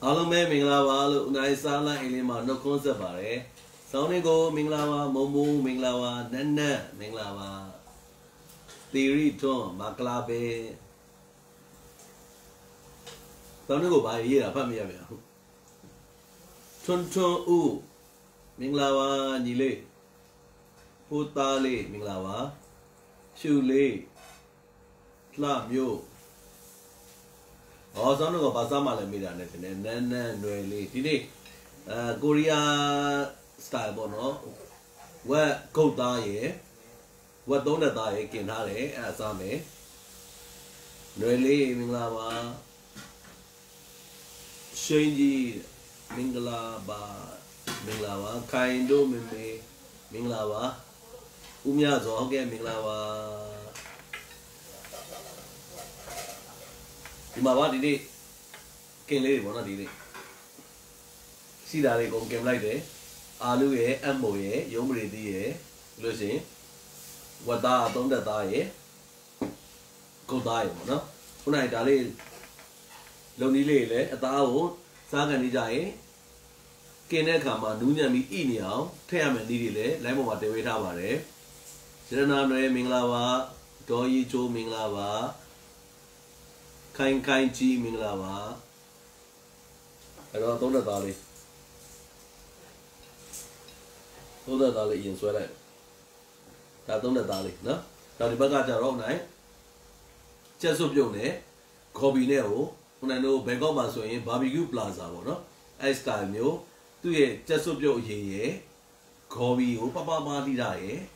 Alume Minglawa, Naisala, Elima, no concept bare. Sonigo, Minglawa, Momu, Minglawa, Nana, Minglawa. Theory Tom, Maclabe. Sonigo by here, Pamia. Tonton U, Minglawa, Nile. Putale, Minglawa. Shule. Club, you. Oh, some of the Basama Lamida, and then really today. Korea style, bono. Where go die, what don't die, can hurry, as I may. Really, Minglava. Shangy, Minglava, Minglava, Kaindo, Minglava. Umyazo, okay, Minglava. Mà bác đi đi kênh lấy bọn nó đi đi xí đá này cũng kèm lại đấy alu ye ăn mồi ye giống bự đi ye lưu xin quạt ta tôm đá ta ye câu ta ye nó hôm nay đá lên lâu ní lên đấy ta ô sáng ngày đi chạy kênh này khám mà núi nhà mi ít nhiều theo mình đi đi đấy lấy một mặt để về thao vào đấy cho nên là mình là và cho ý cho mình là và Kain chi Minglava. I don't know Dali. Toda Dali in Sweden. That don't Dali, no? Dali Bagaja Rock night. Just of your name, Kobe Neo, when I know Begoma so in Barbecue Plaza, no? I style new, to ye, just of your ye, Kobe, Papa Mardi,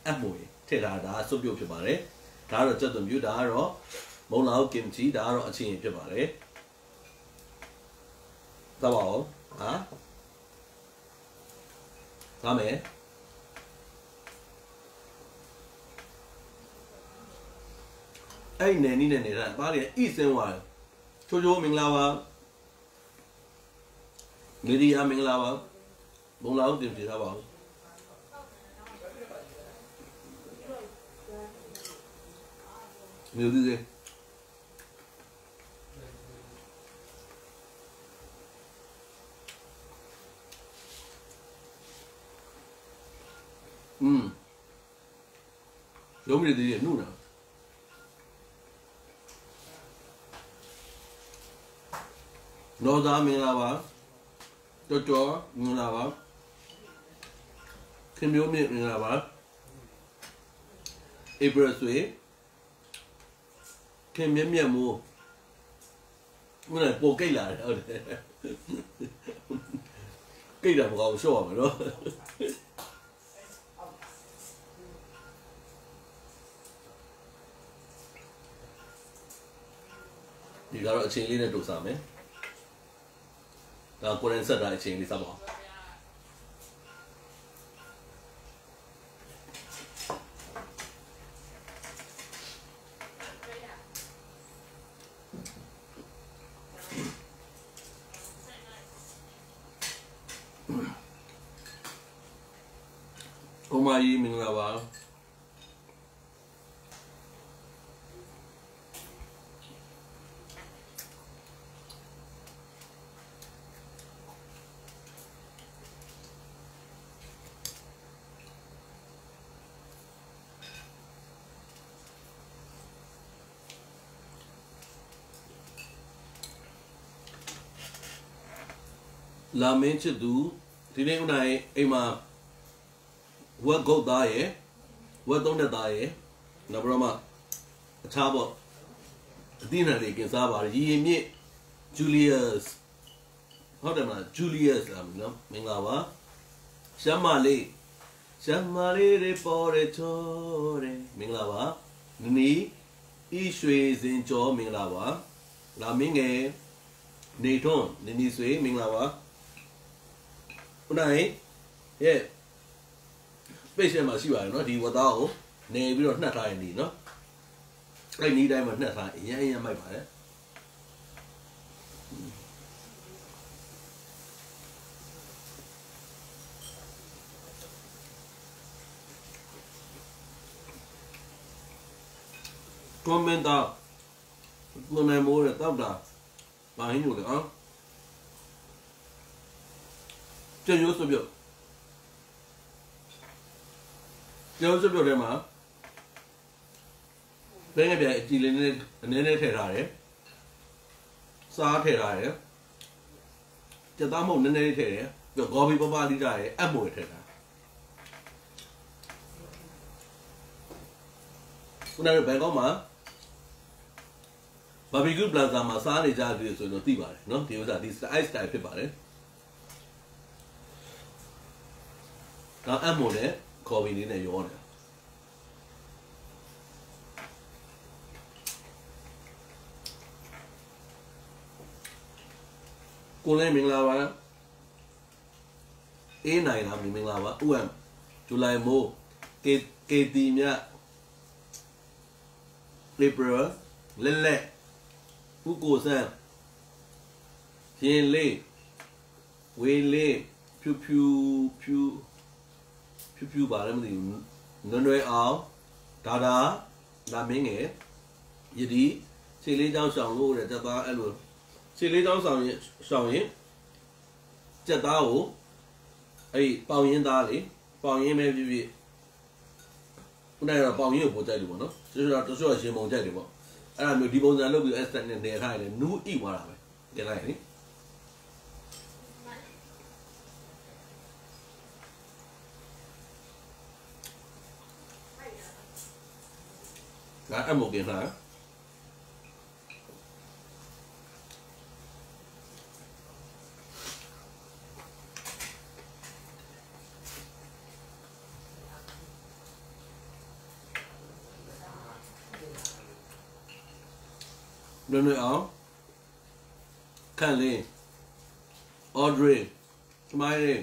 and boy, Terada, so your Pibare, Tara Chatham Udaro. Mola kimchi đã rõ chi cho bà đấy. Tao bảo hả? Sao mẹ? Anh này đi này ra ba liền ít xem ngoài. Cho mình lao vào. Người đi ăn mình lao vào. Bông lao tìm gì sao bảo? Nhiều gì? Giống như gì nụ nào nó ra mình là bảo cho mình là bảo khi miếu miệng mình là bảo Ibrahim khi miếng miệng mua cái này bộ cây là cây là một con số mà đó. Thì đó là chuyện này đủ sao mấy? Đó cô nên sợ đại chuyện đi sao bỏ? Hôm nay mình là vào làm mấy chuyện đủ thì nên hôm nay em mà vợ gốc đá ấy vợ đông đá ấy là bao mà cha vợ tin là để kiến sao bảo gì em nhỉ Julius họ đem là Julius làm nó mình là vợ Shamali để bỏ để cho để mình là vợ ní ý suy diễn cho mình là vợ là mình nghe này thôi nên ý suy mình là vợ hôm nay yeah bây giờ mà xí vào nó đi vào tao nè bây giờ nó thay đi nó cái ní đây mà nó thay nhá mày phải comment lần này mua được tao đã bà hình được không 这有手表，有手表的嘛？别个别几年的太大的，啥太大的，这大毛年的太的，就高比爸爸的家的，按摩太大。我那边讲嘛。Barbecue Plaza မှာစားနေကြတယ်ဆိုတော့သိပါတယ်เนาะဒီဥစ္စာဒီ ice style ဖြစ်ပါတယ်ဒါအမို့နဲ့ခေါ်ပြီးလေးနဲ့ရောတယ်ကိုလည်းမင်္ဂလာပါအေးနိုင်လားမင်္ဂလာပါဥမ်ဇူလိုင်မိုး KT မြတ် April လက်လက်ผู้กูแซมเพียนเล่เวเล่พิวบาแล้วมันดินนวยเอาดาดาเมงเงยดีสิလေးเจ้าဆောင်လို့တဲ့တက်သားအဲ့လိုสิလေးเจ้าဆောင်ရင်တက်သားကိုအဲ့ပေါင်ရင်းသားလေပေါင်ရင်းပဲဖြစ်ဖြစ်ခုနကတော့ပေါင်ရင်းကိုပို့ကြိုက်လို့ပေါ့နော်ဆိုတော့တချို့ရှင်မုံကြိုက်တယ်ပေါ့အဲ့ဒါမျိုးဒီပုံစံလုပ်ပြီး extra နဲ့နေထားရတယ်နူးဣသွားတာပဲတင်လိုက်နိဒါအမို့ကင်းလားလွန်လွန်အောင်ခန့်လင်း Audrey စမိုင်းလေး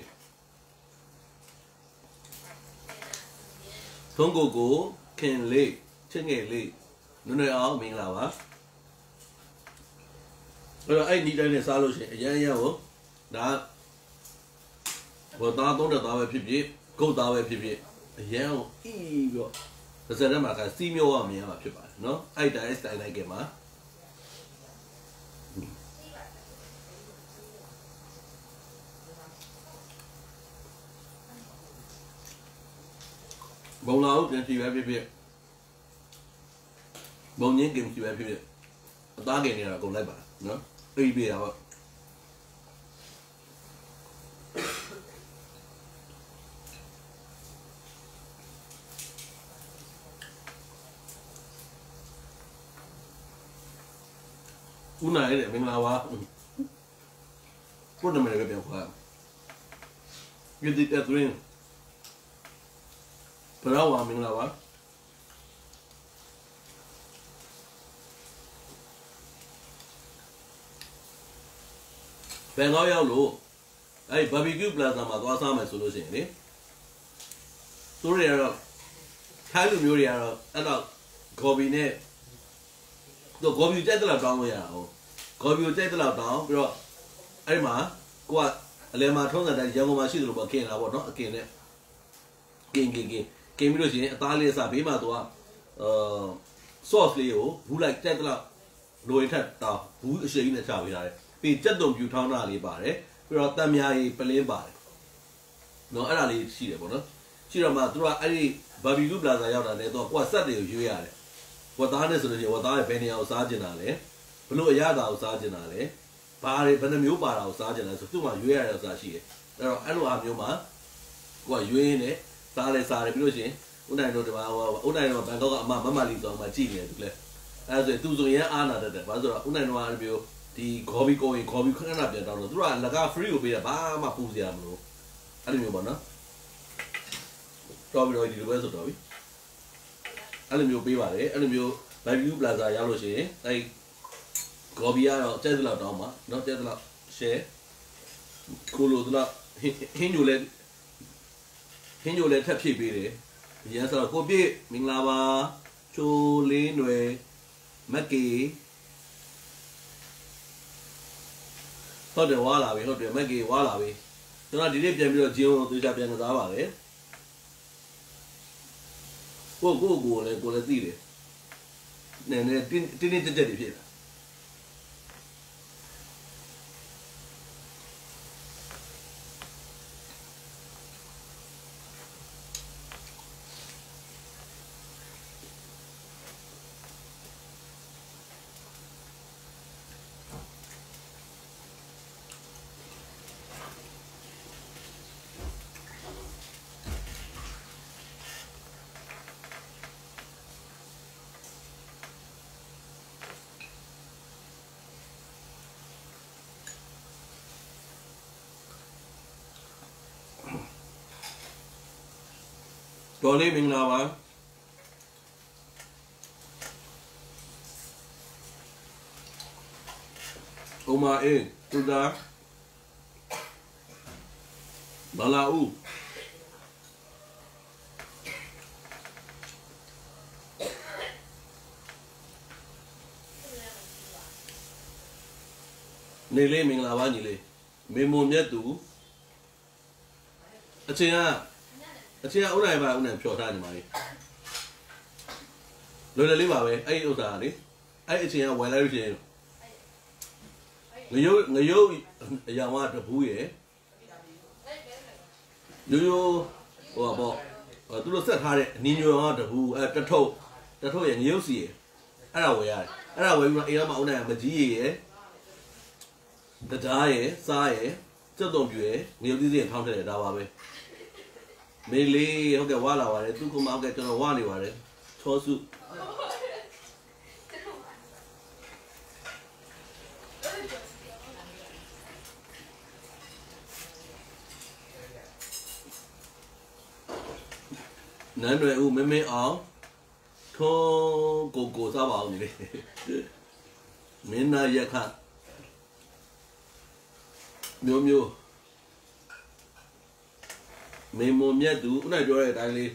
ထုံးကိုခင်လေးချင်းငယ်လေးလွန်လွန်အောင်မင်္ဂလာပါအဲ့တော့အဲ့ဒီတိုင်းနဲ့စားလို့ရှိရင်အရန်ကိုဒါဘောသားသုံးတဲ့သားပဲဖြစ်ဖြစ်ဂုတ်သားပဲဖြစ်ဖြစ်အရန်ကိုအီးပြီးတော့တစ်စက်တည်းမှာကစီးမျိုးရမြင်ရမှာဖြစ်ပါတယ်နော်အဲ့တိုင်း style လိုက်ကမှာဘုံလာဦးပြန်စီပဲဖြစ်ဖြစ်ဘုံညင်းကင်စီပဲဖြစ်ဖြစ်အသားကင်နေတာအကုန်လိုက်ပါနော်အိပ်ပြတာပေါ့ဦးနိုင်တဲ့မင်္ဂလာပါကိုယ်နာမည်လည်းပြန်ခေါ်ရဒီတဲ့တွင်ဘယ်တော့မှမင်္ဂလာပါဘယ်တော့ရောက်လို့အဲ့ Barbecue Plaza မှာသွားစားမယ်ဆိုလို့ရှိရင်လေသူတွေကတော့ထိုင်းလူမျိုးတွေကတော့အဲ့တော့ဂေါ်ဘီနဲ့သူဂေါ်ဘီကြိုက်တဲ့လောက်တောင်းလို့ရတာဟုတ်ဂေါ်ဘီကိုကြိုက်တဲ့လောက်တောင်းပြီးတော့အဲ့မှာကိုကအလဲမှာထုံးစံတိုင်းရန်ကုန်မှာရှိသလိုပေါ့ကင်လာပေါ့နော်အကင်နဲ့ကင်ပြီးလို့ရှိရင်အသားလေးအစားဘေးမှာသူကsauce လေးကိုဘူးလိုက်ကြိုက်တဲ့လောက်လိုရင်ထက်တောင်းဘူးအရှိန်နဲ့ချပေးထားတယ်ပြီးကြက်တုံပြူထောင်းတာလေးပါတယ်ပြီးတော့တံမြာရီပလင်းပါတယ်နော်အဲ့ဒါလေးရှိတယ်ပေါ့နော်ရှိတော့မှသူကအဲ့ဒီ Barbecue Plaza ရောက်တာနဲ့သူကကိုကစက်တွေကိုရွေးရတယ်ဝတ်သားနဲ့ဆိုလို့ရှိရင်ဝတ်သားရဲ့ဘယ်နေရာကိုစားကျင်တာလဲဘလို့အရသာကိုစားကျင်တာလဲဘာတွေဘယ်နှမျိုးပါတာကိုစားကျင်လဲဆိုသူ့မှာရွေးရတဲ့ဥစားရှိတယ်အဲ့တော့အဲ့လိုအမျိုးမှာကိုကရွေးနေစားလဲစားတယ်ပြီးလို့ရှိရင်ဦးနိုင်တို့ဒီမှာဦးနိုင်တို့ဘန်ကောက်ကအမလီဆောင်မှာကြည်နေတယ်သူလဲအဲ့ဒါဆိုသူဆိုရင်အားနာတတ်တယ်ဘာလို့ဆိုတော့ဦးနိုင်တို့ကအဲ့လိုဒီဂေါ်ဘီကိုရင်ဂေါ်ဘီခဏပြန်တောင်းတော့သူကလက free ကိုပေးတာဘာမှပူစရာမလိုအဲ့လိုမျိုးပေါ့နော်တော်ပြီတော့ဒီလိုပဲဆိုတော့ပြီအဲ့လိုမျိုးပေးပါတယ်အဲ့လိုမျိုး Barbecue Plaza ရောက်လို့ရှိရင်အဲ့ဂေါ်ဘီကတော့ကျဲသလောက်တောင်းပါနော်ကျဲသလောက် share ကိုလိုသလောက်ဟင်းညိုလဲထပ်ဖြည့်ပေးတယ်ရန်ဆိုတော့ကိုပြည့်မင်္ဂလာပါချိုလေးຫນွယ်မက်ကီဟုတ်တယ်ဝါလာပြီဟုတ်တယ်မက်ကီဝါလာပြီကျွန်တော်ဒီနေ့ပြန်ပြီးတော့ဂျင်းကိုသူချပြန်ကစားပါလေကိုလည်းသိတယ်နည်းနည်းတင်းတက်တွေဖြစ်တာ တော်လေးမင်္ဂလာပါဥမာအေးသူသားဘာလာဦးနေလေးမင်္ဂလာပါညီလေးမေမွန်မြတ်သူအချင်းကဥနိုင်ပါဥနိုင်ဖြော်ထားညီမလေးလွယ်လွယ်လေးပါပဲအဲ့ဒီဥစ္စာကလေအဲ့အချင်းကဝယ်လိုက်လို့ရှိရင်ငရုတ်အရာမတပူးရယ်ရိုးဟိုပေါ့သူတို့ဆက်ထားတဲ့အနီညိုရောတပူးတထုတ်ရယ်ငရုတ်စီရယ်အဲ့ဒါဝယ်ရတယ်အဲ့ဒါဝယ်ပြီးတော့အေးမဥနိုင်မကြီးရယ်တရားရယ်စားရယ်ကြက်တုံပြွယ်ငရုတ်သီးစင်ထောင်းထည့်တယ်ဒါပါပဲမေးလေးဟုတ်ကဲ့ဝါလာပါတယ်သူကမှဟုတ်ကဲ့ကျွန်တော်ဝါနေပါတယ်ချောစုနန်းတွေဦးမင်းအောင်ထုံးကိုစားပါအောင်လေမင်းနာရက်ခမျိုးမေမွန်မြတ်သူဥနိုင်ပြောတဲ့အတိုင်းလေး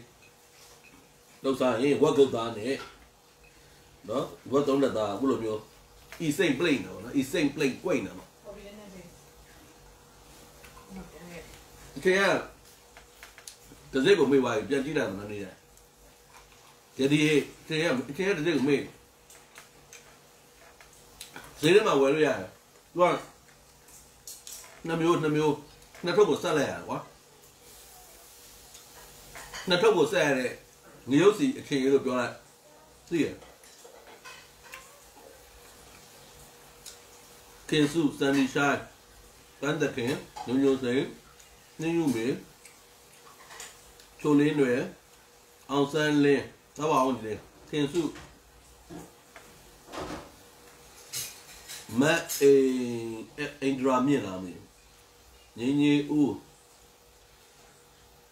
လောက်စားရင်ဝက်ကုတ်သားနဲ့နော်ဝက်သုံးလက်သားအခုလိုမျိုးဤစိမ့်ပလိတ်နော်ဤစိမ့်ပလိတ်꿰နော်ခင်ဗျာတစိတ်ကိုမေ့ပါပြီပြန်ကြည့်လိုက်မှနေတယ်ဒီခင်ဗျာတစိတ်ကိုမေ့ဈေးထဲမှာဝယ်လို့ရတယ်သူကနှစ်မျိုးနှစ်ထုပ်ကိုဆက်လိုက်ရတယ်ကွာနှစ်ထုပ်ကိုဆက်ရတဲ့ငရုတ်စီအခင်လို့ပြောလိုက်သိရခင်စုစန်ဒီရှိုင်းတန်တခင်ညိုစိန်နှင်းယူမေချိုလင်းတွေအောင်ဆန်းလင်းသဘာဝနေခင်စုမတ်အင်ဒရာမြင့်လာမင်းငင်းကြီးဦး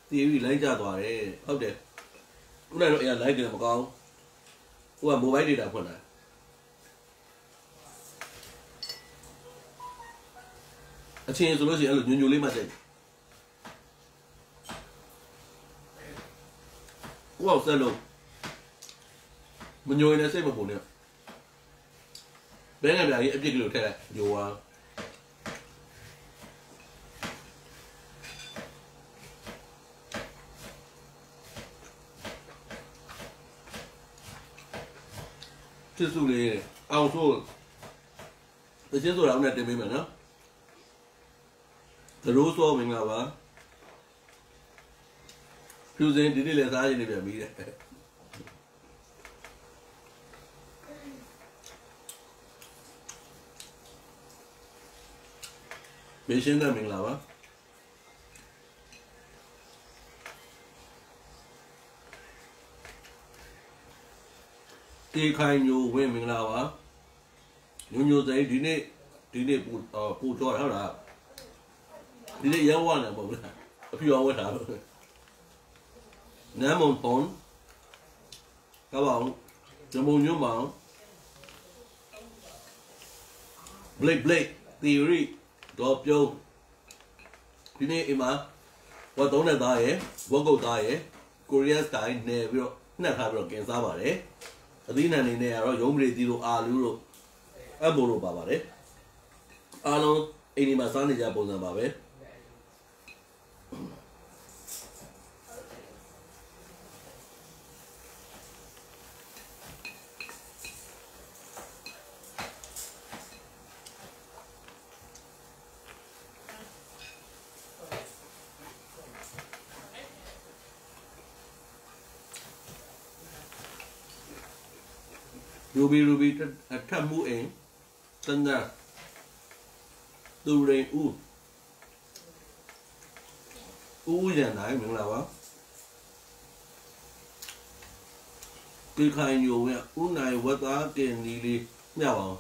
တီဗီလိုက်ကြသွားတယ်ဟုတ်တယ်ခုနကတော့အရာလိုက်တယ်မကောင်းဟိုကမိုဘိုင်းဒေတာဖွင့်တာအချင်းဆိုလို့ရှိရင်အဲ့လိုညွညွလေးမှတက်ဟိုကဆက်လို့မညွရင်လည်းစိတ်မပူနဲ့ဘယ်နဲ့ပြာကြီးအပြစ်ကလေးထည့်လိုက်ညိုသွားဖြစ်စုလေးအောင်ဆိုတချင်းဆိုတာဦးနဲ့တင်ပေးမယ်နော်သရိုးစောမင်္ဂလာပါဖြူစင်ဒီနေ့လည်းစားရည်နေပြန်ပြီးတယ်မေရှင်းတဲ့မင်္ဂလာပါတေခိုင်ညိုဝင်းမင်္ဂလာပါညိုစိန်ဒီနေ့ပူတော့ဟုတ်လားဒီနေ့ရောက်လာတယ်မဟုတ်လားအပြူအောင်ဝတ်တာလို့နမ်းမွန်ပွန်ကပောင်ဂျမုံညွန့်မောင် Blake theory တော့ပြုံးဒီနေ့အိမ်မှာဝတ်သုံးတဲ့သားရယ်ဝတ်ကုတ်သားရယ်ကိုရီးယားစတိုင်နေပြီးတော့နှက်ထားပြီးတော့ကင်စားပါတယ်အသီးနှံနေနဲ့ကတော့ရုံးပရိသီတို့အာလူတို့အမို့တို့ပါပါတယ်အားလုံးအိမ်ဒီမှာစားနေကြပုံစံပါပဲRuby ထပ်မှုအိမ်တန်းတာသူရင်ဦးရန်နိုင်မင်္ဂလာပါဒီခိုင်ညိုရဲ့ဦးနိုင်ဝတ်သားတင်လေးမျှပါအောင်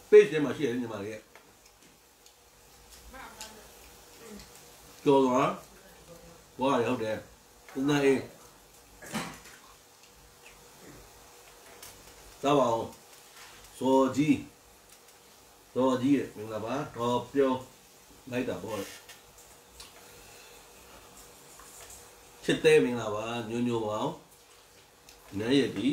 ပေးတယ်မှာရှိရတယ်ညီမလေး ကျော်သွားဘွားရဟုတ်တယ်ဦးနာအေးသားပါအောင်စော်ကြီးရဲ့မင်္ဂလာပါတော့ပြောလိုက်တာပေါ့ချစ်တဲ့မင်္ဂလာပါညိုညိုပါအောင်နန်းရည်ဒီ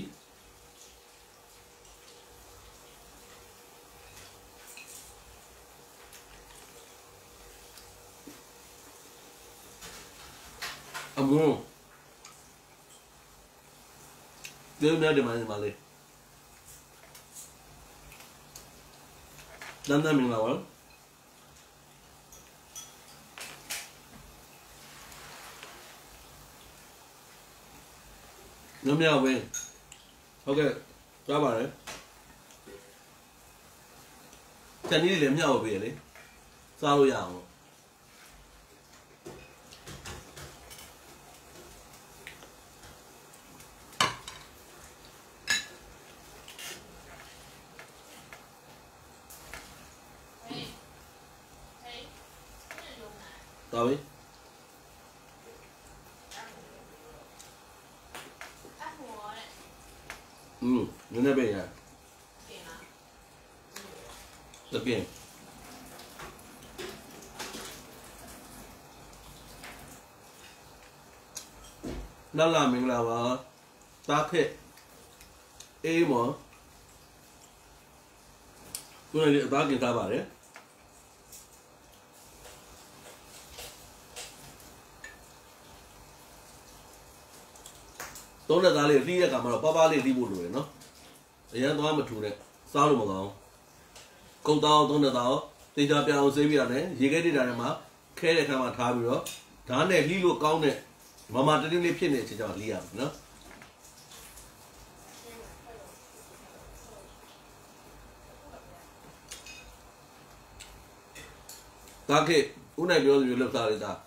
အမုန်းဒီနေ့ဒီမှာလေနန်းနမင်္ဂလာပါညမြောက်ပဲဟုတ်ကဲ့ကြားပါတယ်တန်ကြီးလည်းမြောက်ပဲလေစားလို့ရအောင်တော်ပြီနည်းနည်းပဲရတကယ်လာလာမင်္ဂလာပါတားခက်အေးမောကိုယ်လည်းအသားกินထားပါတယ်သုံးလက်သားလေးလှီးတဲ့ကံမှာတော့ပါလေးလှီးဖို့လိုတယ်နော်အရန်သွားမထူနဲ့စားလို့မကောင်းကုတ်တောင်းသုံးလက်သားတေချာပြအောင်ဆေးပြရတယ်ရေခဲတိတာထဲမှာခဲတဲ့ခါမှာထားပြီးတော့ဓာတ်နဲ့လှီးလို့ကောင်းတဲ့မမတင်းလေးဖြစ်နေတဲ့အချိန်ကျမှလှီးရမယ်နော်ဒါကဦးနိုင်ပြောလို့လောက်သားလေးသား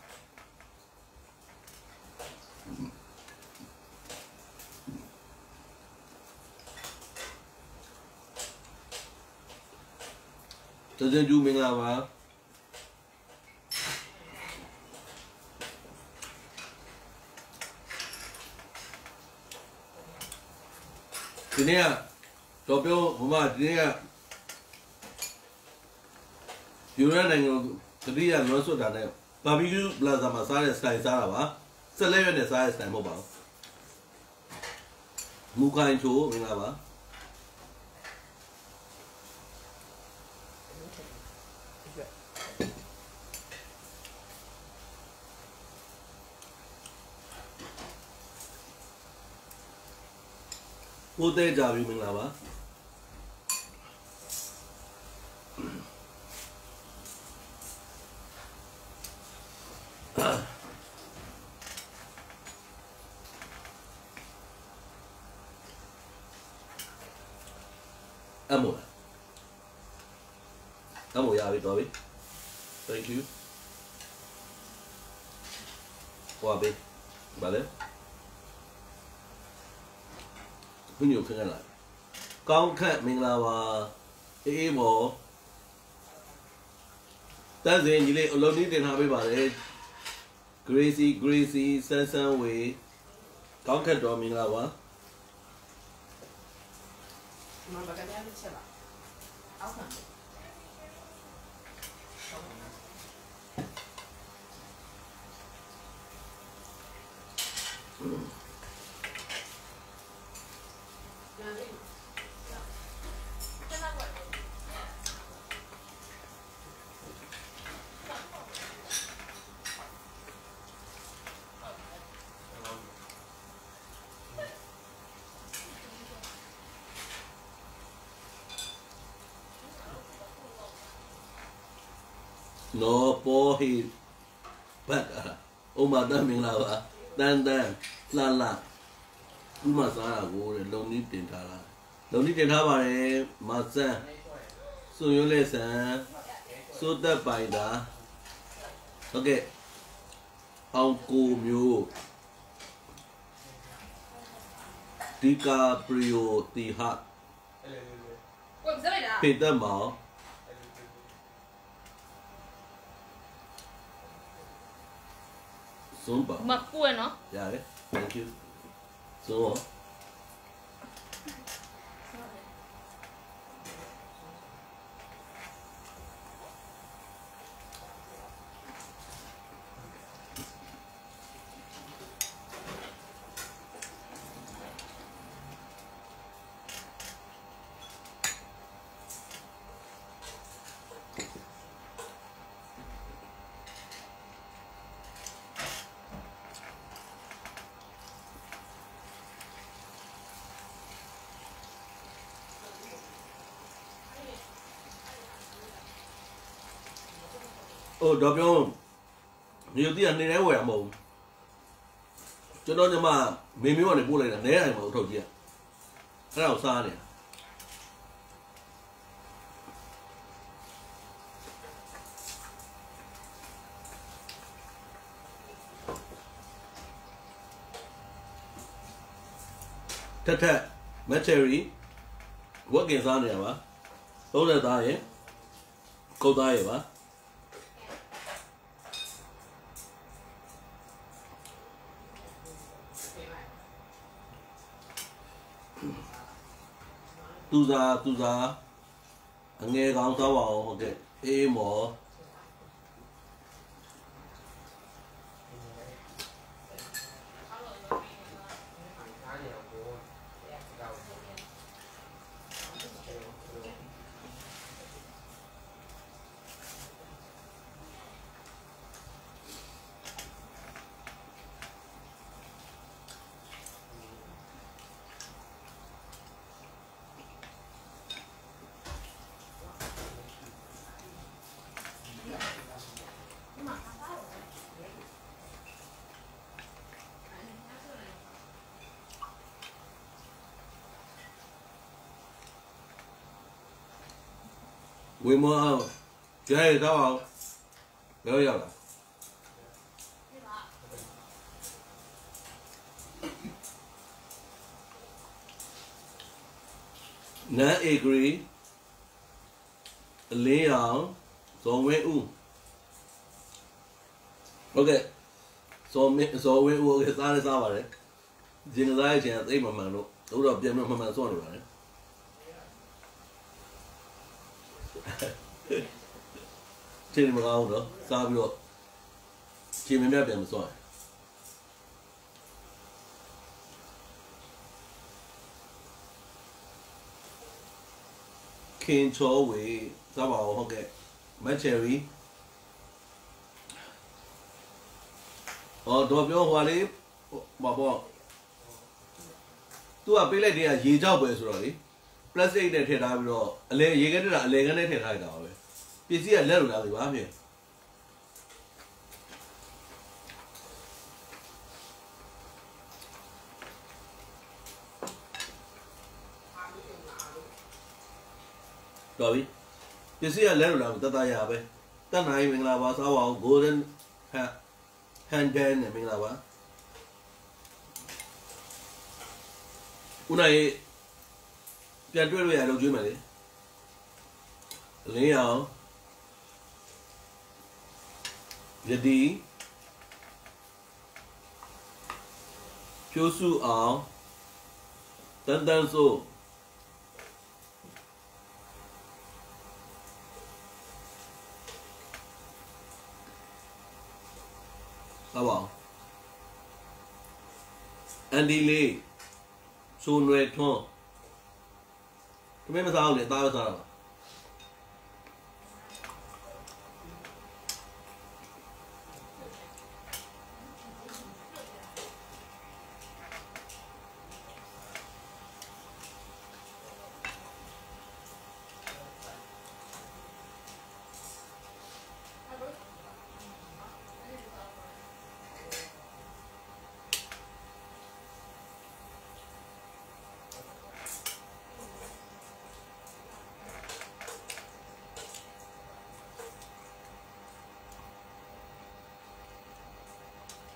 တကြင်ကျူမင်္ဂလာပါဒီနေ့ကတော့ပြောမမဒီနေ့ကယူရနိုင်ငံတတိယလွန်ဆွတ်တာနဲ့ဘာဘီကျူပလာဇာမှာစားတဲ့စတိုင်စားတာပါဆက်လက်ရွက်နဲ့စားတဲ့စတိုင်မဟုတ်ပါဘူးမူခိုင်ချိုမင်္ဂလာပါကိုတဲ့ကြပြီမင်္ဂလာပါအမိုရပြီတော်ပြီ thank you ဟောပြီဗါလေဘုညိုခင်းလာကောင်းခက်မင်္ဂလာပါအေးမောတန်းစင်ကြီးလေးအလုံးကြီးတင်ထားပေးပါလေ Gracie ဆန်းဆန်းဝေကောင်းခက်တော်မင်္ဂလာပါမဘာကလည်းချက်ပါအောက်ခံno pohi but oma da mingla ba dan la la ဥမစားတာကိုတဲ့လုံနီးတင်ထားတာလုံနီးတင်ထားပါတယ်မဆန်းစွန်ရွလက်ဆန်းစိုးသက်ပိုင်တာဟုတ်ကဲ့အောင်ကိုမျိုးဒီကာပရီယိုတီဟာပေတမောင် Zumba. Makueno. Yeah, thank you. So. Oh, đó biết nhiều tiền này nếu em mồm cho nó nhưng mà mình mới mà để mua này là né này mà thầu gì cái nào xa này thật thật material what cái sao này mà đâu là ta ấy câu ta ấy mà tu ra nghe con sao vào ok em mỏ quên mua chơi sao không bây giờ là nè agree lấy áo so với u ok so với u cái sao vậy riêng ra thì ấy mà nó đâu đó biến mà so được đấy trên mà cao nữa sao được chỉ mấy bé biển xoài kiến chỗ về sao bảo ok mấy cherry đồ biểu hoa đi bảo tu à bây giờ đi à gì cháu bây giờ rồi plastic này thiệt là rồi lấy gì cái đó là lấy cái này thiệt là đâu vậy bây giờ lấy được là gì bao nhiêu rồi bây giờ lấy được là người ta ya vậy ta này mình là sao bảo golden handband này mình là bảo cái nàyပြန်တွေ့လို့ရတော့ကျွေးမယ်လေလင်းအောင်ယတိဖြိုးစုအောင်တန်တန်ဆိုဟုတ်ပါအန်ဒီလေးဆိုနွယ်ထွန်းทำไมไม่ทราบเลยตาไม่ทราบ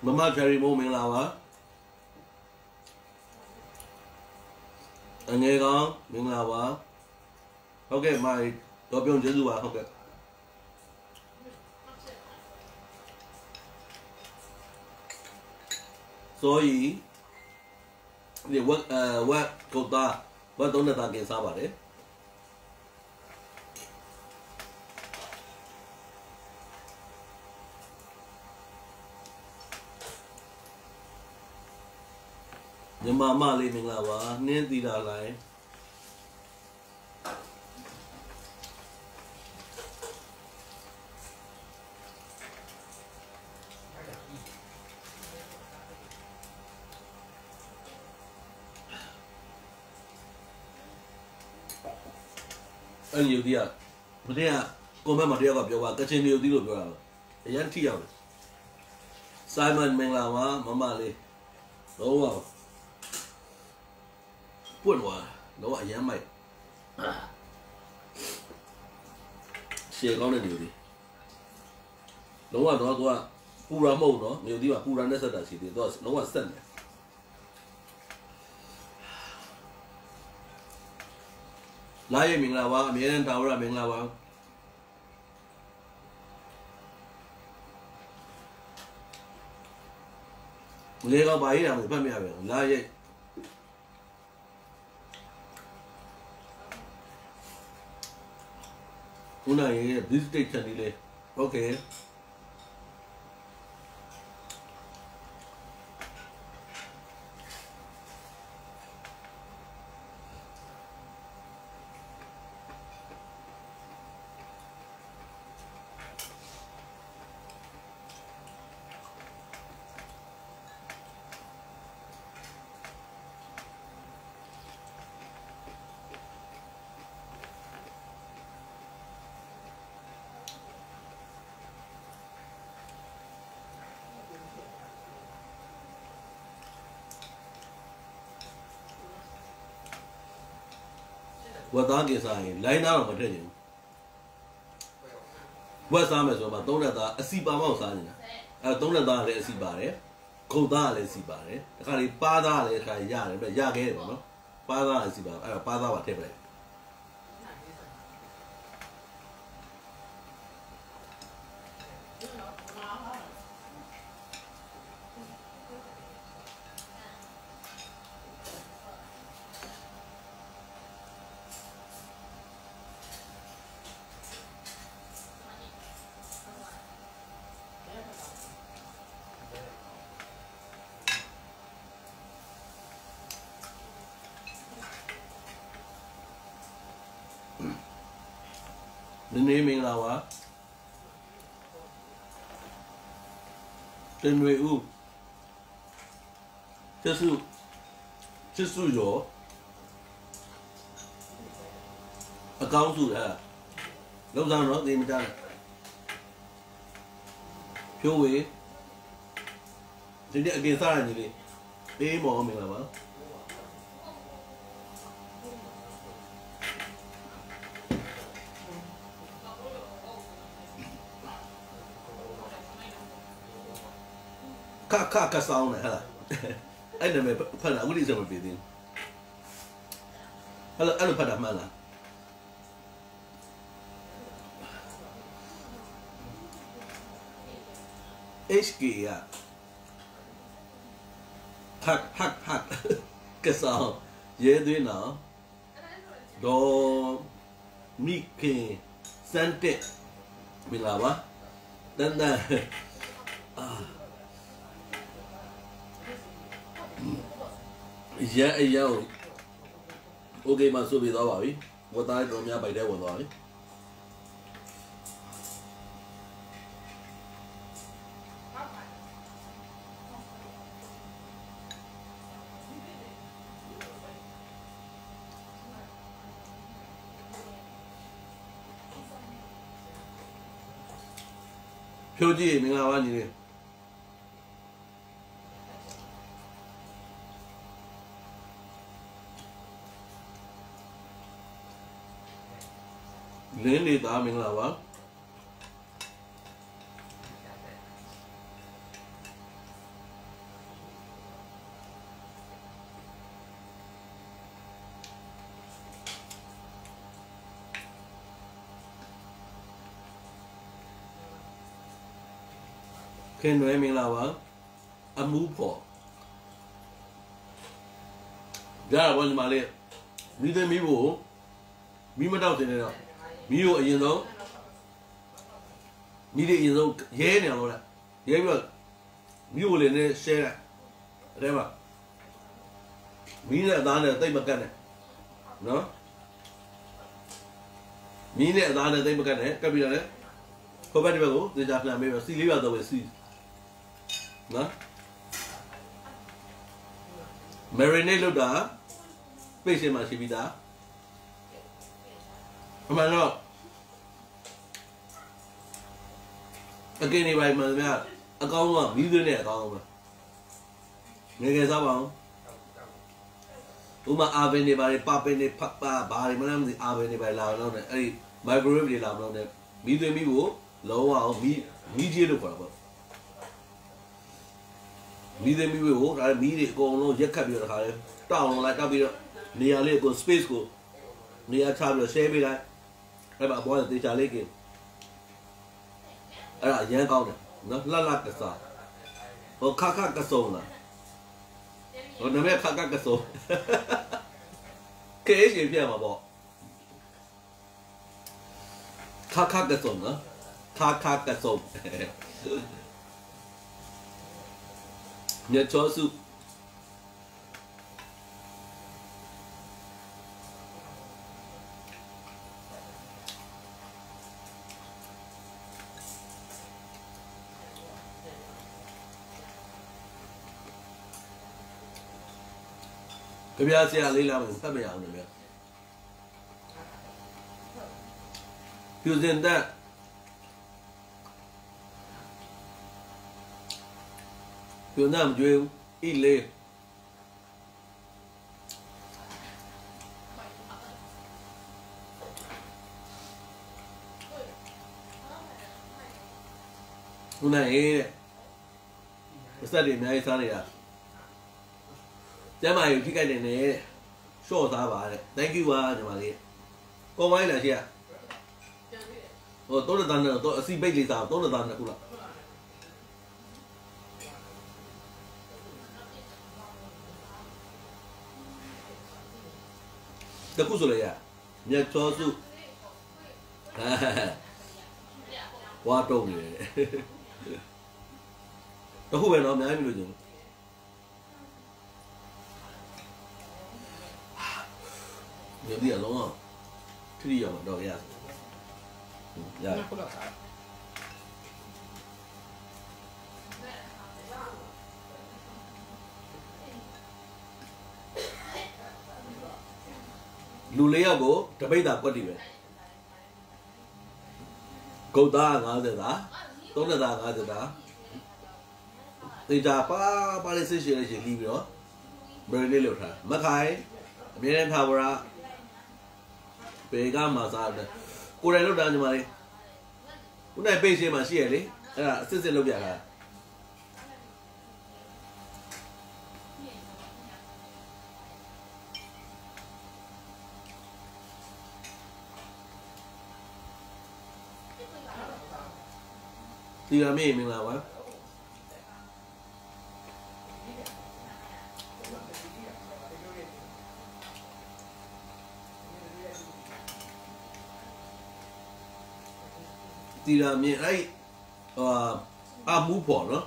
မမချယ်ရီမိုးမင်္ဂလာပါအငယ်ကောင်မင်္ဂလာပါဟုတ်ကဲ့မိုင်တော့ပြုံးကျေးဇူးပါဟုတ်ကဲ့所以我狗大，我懂得当给啥吧的。你妈妈里面了哇，年底了来。有啲啊，嗰啲啊，個咩物啲有個表話，個錢有啲路表啦，人睇有。Simon 明啦嘛，媽媽你，老啊，半話，老啊人咪，寫講得nhiều啲，老啊同我講啊，不然冇咯，nhiều啲話不然咧實在是啲，都係老啊新嘅。လာရမင်္ဂလာပါအမြဲတမ်းတာဝရမင်္ဂလာပါလေကောပါရတာမဖတ်မြပဲလာရဦးနိုင်ရဲ့ this state ချက်လေးလေ okay ဝတ်သားကိစ္စရင်လိုင်းသားတော့မထည့်ချင်ဘူးဝတ်စားမယ်ဆိုတော့သုံးလက်သားအစီပါမောက်စားနေတာသုံးလက်သားလည်းအစီပါတယ်ခုတ်သားလည်းအစီပါတယ်တခါလေးပါသားလည်းခါရတယ်ပြရခဲ့တယ်ပေါ့နော်ပါသားလည်းအစီပါအဲ့တော့ပါသားပါထည့်ပလိုက်နေမင်္ဂလာပါတင်ရွေဦးချစ်စုရောအကောင်းစုအဲ့လုံးဆောင်တော့ဒီမတန်းဖြိုးဝေဒီနေ့အပြင်စားရညီလေးအေးမော်မင်္ဂလာပါခဆောင်းနေဟဲ့လားအဲ့နာမည်ဖတ်တာဥဒိစမပြေသေးဘူးဟဲ့လားအဲ့လိုဖတ်တာမှန်လား HK ကဟတ်ကဆောင်းရဲသွင်းတော့ဒေါ်မိခင်စန်တက်မင်္ဂလာပါတန်တန်ရဲအယောโอเคမှာဆိုပြီးသွားပါပြီဝတ်သားတော်များပိုက်တဲ့ဝင်သွားပြီဖြိုးကြည့်မင်္ဂလာပါညီလေးလင်းလေးသားမင်္ဂလာပါခင်နွယ်မင်္ဂလာပါအမှုဖို့ ra bao nhiêu mà lên mi tới mi bố mi mất đâu thế này đâu mi ở yên đâu mi đi yên đâu dễ này rồi dễ rồi mi bố lên này xe này đây mà mi này đàn này tay bạc này nó mi này đàn này tay bạc này cái gì này có bao nhiêu bố để trả lại mấy bữa xí lấy vào đâu vậy xí nó marinate လုပ်တာပိတ်စင်မှာရှိပြီးသားအမှန်တော့အကင်းနေပါမှန်များအကောင်းကမီးသွင်းတဲ့အကောင်းပဲငယ်ငယ်စားပါအောင်ဥမာအာဗင်တွေပါတွေပပင်းတွေဖတ်ပါဘာတွေမလဲမသိအာဗင်တွေပါလာတော့တယ်အဲ့ဒီ microwave တွေလာတော့တယ်မီးသွင်းပြီးကိုလုံးဝအောင်မီးကြီးလို့ခေါ်တာပေါ့မီးသွင်းပြီးကိုဒါမီးတွေအကုန်လုံးရက်ခတ်ပြီးတော့တခါလေတောင်းလိုက်တောက်ပြီးတော့နေရာလေးကို space ကိုနေရာချပြီးတော့ share ပေးလိုက်အဲ့မှာအပေါ်ကတေချာလေးကင်းအဲ့ဒါအရန်ကောင်းတယ်နော်လှလှကစားဟိုခါကစုံလားဟိုနမဲခါကစုံကဲရှင်ပြမှာပေါ့ခါကစုံနော်ခါကစုံမြတ်ချောစုကြပြဆရာလေးလာမယ်ဖတ်မရအောင်လေဗျပြူစင်တဲ့ပြူနာမကျွေးဘူးဣလေးခုနအစက်တွေအများကြီးစားနေတာကျမကြီးထိခိုက်နေတယ်ရှော့သားပါတဲ့ thank you ပါညီမလေးကောင်းပါလားရှင်ဟို3တန်းနဲ့တော့အစီပိတ်လေးစား3တန်းနဲ့ခုလားတခုဆိုလေရမြတ်ချောစုဝါတုံးနေတယ်တခုပဲတော့အများကြီးလို့ကျင်有点龙啊，这里有多少呀？呀。လူလေးယောက်ကိုတပိတ်တာကွက်တည်ပဲဂုတ်သား50သား30သား50သားတေချာပါလေးစစ်ရှည်လေးရှည်ပြီးတော့ဘယ်လေးလောက်ထားမခိုင်အမြဲတမ်းထားပါလားဘေကမှာစားတယ်ကိုယ်တိုင်လောက်တာညီမလေးခုနကပိတ်ရှင်းမှာရှိရလေအဲ့ဒါအစစ်စစ်လောက်ပြတာဒီရမေးမင်္ဂလာပါဒီရမြင်အဲ့အမှုပေါ်နော်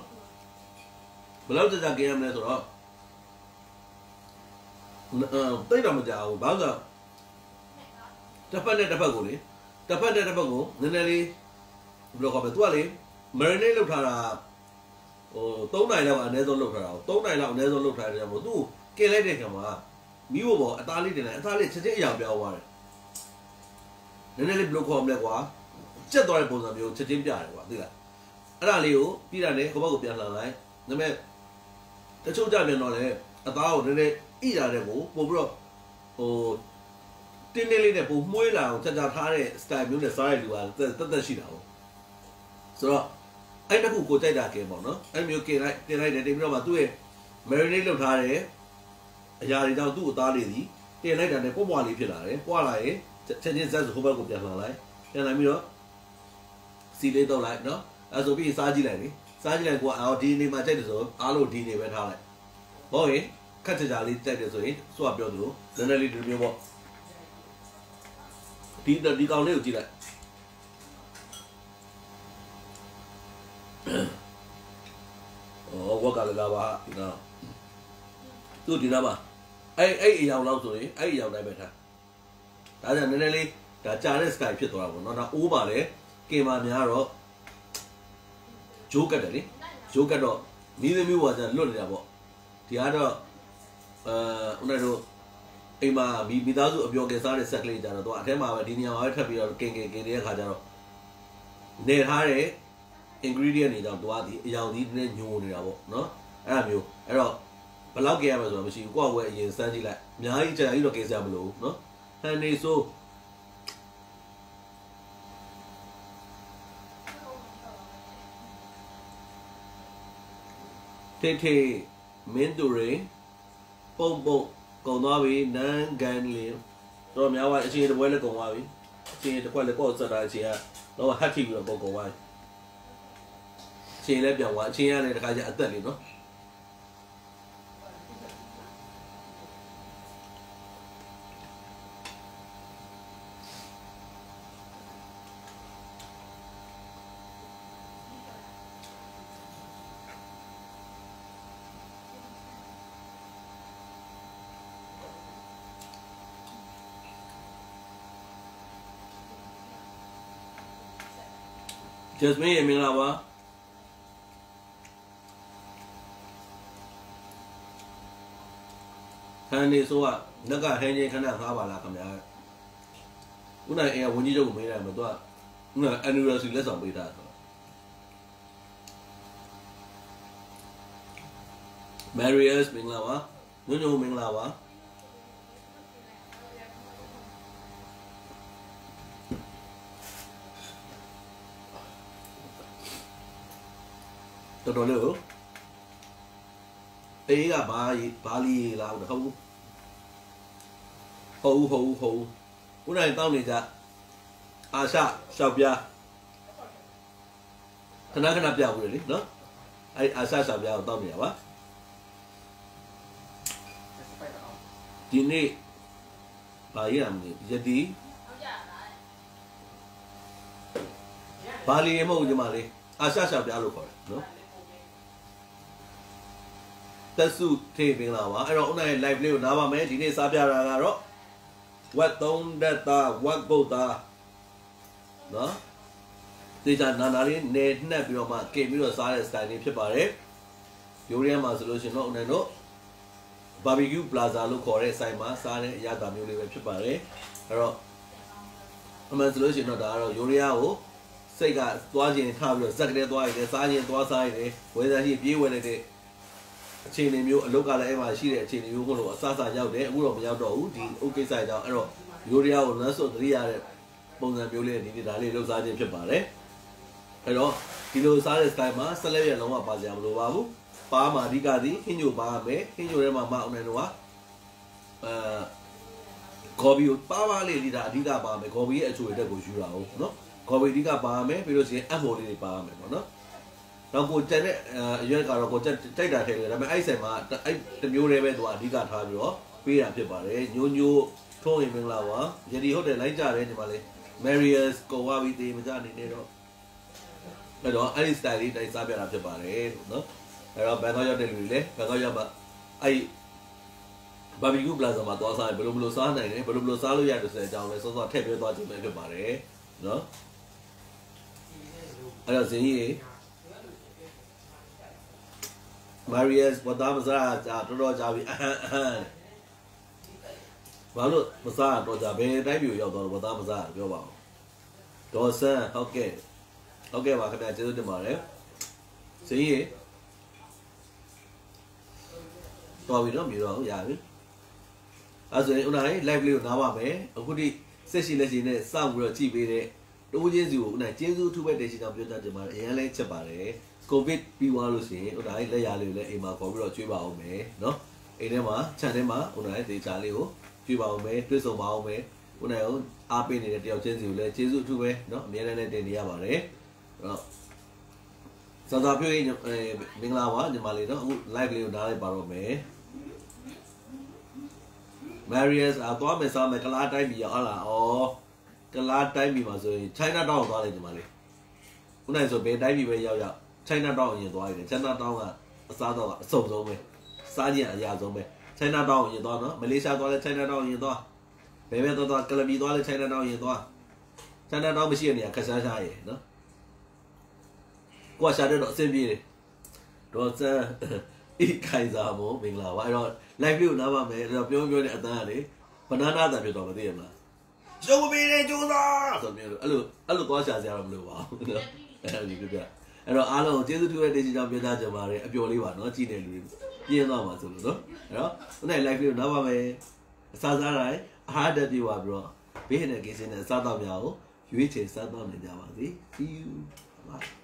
ဘယ်လောက်ကြာကြရမလဲဆိုတော့တိတ်တော့မကြဘူးဘာလို့တစ်ဖက်နဲ့တစ်ဖက်ကိုလေတစ်ဖက်နဲ့တစ်ဖက်ကိုနည်းနည်းလေးဘယ်လိုခေါ်မလဲသူကလေ marinate လုပ်ထားတာဟို3နိုင်လောက်အနည်းဆုံးလုပ်ထားတာ3နိုင်လောက်အနည်းဆုံးလုပ်ထားတယ်မို့သူကင်လိုက်တဲ့ခါမှာမီးဘောအသားလေးတင်လိုက်အသားလေးချက်ချင်းအရာပြောင်းသွားတယ်နည်းနည်းလေးဘယ်လိုခေါ်မလဲကွာကျက်သွားတဲ့ပုံစံမျိုးချက်ချင်းပြတယ်ကွာသိလားအဲ့ဒါလေးကိုပြီးတာလေခဘောက်ကိုပြန်လှန်လိုက်ဒါပေမဲ့တချို့ကြပြန်တော့လေအသားကိုနည်းနည်းဣရာတဲ့ကိုပို့ပြီးတော့ဟိုတင်းတင်းလေးနဲ့ပုံမှုေးလာအောင်ချက်ချထားတဲ့ style မျိုးနဲ့စားရလူကတက်ရှိတာဟုတ်ဆိုတော့အဲ့တခုကိုကြိုက်တာကင်ပေါ့နော်အဲ့မျိုးတင်လိုက်တယ်တင်ပြီးတော့မှသူ့ရဲ့ marinate လုပ်ထားတဲ့အရာတွေကြောင့်သူ့အသားလေးဒီတင်လိုက်တာနဲ့ပွားလေးဖြစ်လာတယ်ပွားလာရင်ချက်ချင်းဇက်ဆိုဟိုဘက်ကိုပြန်လှန်လိုက်ပြန်လာပြီးတော့စီလေးတော့လိုက်နော်အဲ့ဆိုပြီးစားကြည့်လိုက်လေစားကြည့်လိုက်ကိုအော်ဒီနေမှာကြိုက်တယ်ဆိုအားလို့ဒီနေပဲထားလိုက်ဟုတ်ရင် ခက်ကြကြလေးတက်တယ်ဆိုရင်စွတ်ပြောသလိုနည်းနည်းလေးဒီမျိုးပေါ့ဒီကောင်လေးကိုကြည့်လိုက်ဝက်ကလည်းပါဒီနော်သူဒီနားမှာအဲ့အရောင်လောက်ဆိုရင်အဲ့အရောင်တိုင်းပဲထားဒါကြောင့်နည်းနည်းလေးဒါကြာတဲ့ sky ဖြစ်သွားတာပေါ့နော်ဒါအိုးပါလေကင်မာများတော့ဂျိုးကတ်တယ်လေဂျိုးကတ်တော့မီးသမီးဘွားကျလွတ်နေတာပေါ့ဒီကတော့ဦးနဲ့တို့အိမ်မှာမိသားစုအပျော်ကင်စားတဲ့ဆက်ကလေးကြတော့သူအထဲမှာပဲဒီနေရာမှာပဲထပ်ပြီးတော့ကင်တဲ့ခါကျတော့နေထားတဲ့ ingredient တွေကြောင့်သူကဒီအရောင်ဒီနဲ့ညိုနေတာပေါ့နော်အဲ့ဒါမျိုးအဲ့တော့ဘယ်လောက်ကင်ရမှာဆိုတော့မရှိဘူးကိုယ့်အဝဲအရင်စမ်းကြည့်လိုက်အများကြီးကြာကြီးတော့ကင်စရာမလိုဘူးနော်ဟန်နေဆိုထေမင်းတူရေပုံကုန်သွားပြီနန်းကန်လင်းတော့များသွားအချင်းတစ်ပွဲလည်းကုန်သွားပြီအချင်းတစ်ခွက်လည်းကိုယ့်စက်တာအချင်းကတော့ဟတ်ထိပြီးတော့ကုန်သွားပြီအချင်းလည်းပြောင်းသွားအချင်းရလည်းတခါကျအသက်လေးနော်Jasmine မင်္ဂလာပါဟန်နေဆိုကလက်ကဟင်းချင်းခဏစားပါလားခင်ဗျာခုနကအိမ်ကဝန်ကြီးချုပ်ကိုမေးတယ်မသူကခုန anniversary လက်ဆောင်ပေးတာဆို Marius မင်္ဂလာပါညို့မင်္ဂလာပါတော်တော်လေးကိုအေးကဘာလီလာဟုတ်ခုနကတောင်းနေကြအာရှရှောက်ပြားခဏပြဘူးလေနော်အဲ့အာရှရှောက်ပြားကိုတောင်းနေတာပါဒီနေ့ဘာရမလဲယတိဘာလီမဟုတ်ကြမှာလေအာရှရှောက်ပြားလို့ခေါ်တယ်နော်တက်စုထေးပင်လာပါအဲ့တော့ဦးနိုင်ရဲ့ live လေးကိုနားပါမယ်ဒီနေ့စားပြတာကတော့ဝက်3တက်သားဝက်ပုတ်သားနော်ဒီကနာလေးနေနှက်ပြီးတော့မှကင်ပြီးတော့စားတဲ့ style လေးဖြစ်ပါတယ်ရိုးရမ်းမှာဆိုလို့ရှိရင်တော့ဦးနိုင်တို့ barbecue plaza လို့ခေါ်တဲ့ဆိုင်မှာစားတဲ့အရာသာမျိုးလေးပဲဖြစ်ပါတယ်အဲ့တော့အမှန်ဆိုလို့ရှိရင်တော့ဒါကတော့ရိုးရမ်းကိုစိတ်ကသွားခြင်းထားပြီးတော့ဇက်ကလေးသွားရတယ်စားခြင်းသွားစားရတယ်ဝယ်စားရှိပြေးဝယ်နေတဲ့အခြေအနေမျိုးအလုပ်ကလည်းအဲ့မှာရှိတဲ့အခြေအနေမျိုးကိုလို့အစရောက်တယ်အခုတော့မရောက်တော့ဘူးဒီ okay side ကြောင့်အဲ့တော့ရိုးရကိုလက်စွပ်သတိရတဲ့ပုံစံမျိုးလေးဒီနေ့ဒါလေးလှုပ်ရှားခြင်းဖြစ်ပါတယ်အဲ့တော့ဒီလိုစားတဲ့ style မှာဆက်လက်ရလုံးဝပါစရာမလိုပါဘူးပါမှာအဓိကသည်ဟင်းညိုပါမယ်ဟင်းညိုထဲမှာမအောင်နေတော့ကော်ဘီကိုပါလေးဒီဒါအဓိကပါမယ်ကော်ဘီရဲ့အချိုတက်ကိုယူတာဟုတ်နော်ကော်ဘီအဓိကပါမယ်ပြီးလို့ရှိရင်အမိုလေးတွေပါမယ်ပေါ့နော်တော့ကိုတက်တဲ့အရွက်ကတော့ကိုတက်တိုက်တာထဲတယ်ဒါပေမဲ့အဲ့ဆိုင်မှာအဲ့တမျိုးလေးပဲသူကအဓိကထားပြီးတော့ပေးတာဖြစ်ပါတယ်ညိုထုံးရင်မင်္ဂလာပါယဒီဟုတ်တယ်လိုက်ကြတယ်ညီမလေး Marius ကိုဝါပြီးသေးမကြနေနေတော့အဲ့တော့အဲ့ဒီ style လေးတိုက်စားပြတာဖြစ်ပါတယ်နော်အဲ့တော့ဘန်ကောက်ရောက်တဲ့လူတွေလည်းဘန်ကောက်ရောက်မှအဲ့ barbecue plaza မှာသွားစားရင်ဘယ်လိုစားနိုင်လဲဘယ်လိုစားလို့ရတယ်ဆိုတဲ့အကြောင်းလည်းစောစောထည့်ပြောသွားခြင်းပဲဖြစ်ပါတယ်နော်အဲ့တော့ဇင်းကြီး Marius ဘာသာမစားကြတော်ကြပြီဘာလို့မစားတော့ကြဘယ်တိုင်းပြည်ရောက်တော့ဘာသာမစားပြောပါဦးဒေါ်ဆန်းဟုတ်ကဲ့ပါခင်ဗျာကျေးဇူးတင်ပါတယ်ဇင်းကြီးတော်ပြီနော်မြေတော့ရပြီအဲ့ဆိုရင်ဦးနိုင် live လေးကိုနားပါမယ်အခုထိဆက်ရှိလက်ရှိနဲ့စောင့်ပြီးတော့ကြည့်ပေးတဲ့တိုးချင်းစီကိုဦးနိုင်ကျေးဇူးအထူးပဲတင်ရှိကြောင်းပြောကြားတင်ပါတယ်အရင်လဲချက်ပါတယ်ကိုဗစ်ပြီးသွားလို့ရှိရင်ဦးနိုင်လက်ရလေးကိုလည်းအိမ်မှာခေါ်ပြီးတော့ကျွေးပါအောင်မယ်နော်အိမ်ထဲမှာခြံထဲမှာဦးနိုင်ဒေချာလေးကိုကျွေးပါအောင်မယ်တွေ့ဆုံပါအောင်မယ်ဦးနိုင်ကိုအားပေးနေတဲ့တယောက်ချင်းစီကိုလည်းကျေးဇူးအထူးပဲနော်အများနဲ့တင်နေရပါတယ်အဲ့တော့စာစာပြောရင်မင်္ဂလာပါညီမလေးနော်အခု live လေးကိုနားလိုက်ပါတော့မယ် Marius သွားမယ်စားမယ်ကလားတိုင်းပြည်ရဟုတ်လားဩကလားတိုင်းပြည်မှာဆိုရင် China Town ကိုသွားလိုက်ဒီမှာလေခုနကဆိုဘယ်တိုင်းပြည်ပဲရောက် China Town ကိုရင်သွားရတယ် China Town ကအစားတော့အစုံဆုံးပဲစားကြည့်အရာဆုံးပဲ China Town ကိုရင်သွားနော်မလေးရှားသွားလဲ China Town ကိုရင်သွားဘယ်ပဲသွားကလမီသွားလဲ China Town ကိုရင်သွား China Town မရှိတဲ့နေရာခက်ရှားရှားရယ်နော်ကိုကရှာတဲ့တော့အဆင်ပြေတယ်တော့စမ်းဤခိုင်စားမို့မင်္ဂလာပါအဲ့တော့ live လေးကိုနားပါမယ်အဲ့တော့ပြောတဲ့အတန်းကလေ banana အတန်းဖြစ်တော့မသိရမလားရှုံးပေးတယ်ကြိုးစားဆိုမျိုးအဲ့လိုသွားရှာစရာတော့မလိုပါဘူးနော်အဲ့ဒီပြအဲ့တော့အားလုံးကျေးဇူးတူတဲ့ဒေသကြောင့်ပြောသားကြပါရယ်အပျော်လေးပါနော်ကြည့်နေလူတွေပြင်းသွားပါဆိုလို့နော်အဲ့တော့ခုနက live လေးကိုနားပါမယ်အစားစားတိုင်းအားတက်ပြေပါပြီးတော့ဘေးနဲ့ကိစ္စနဲ့အစားတော့များကိုရွေးချယ်စားတော့နေကြပါစေ see you bye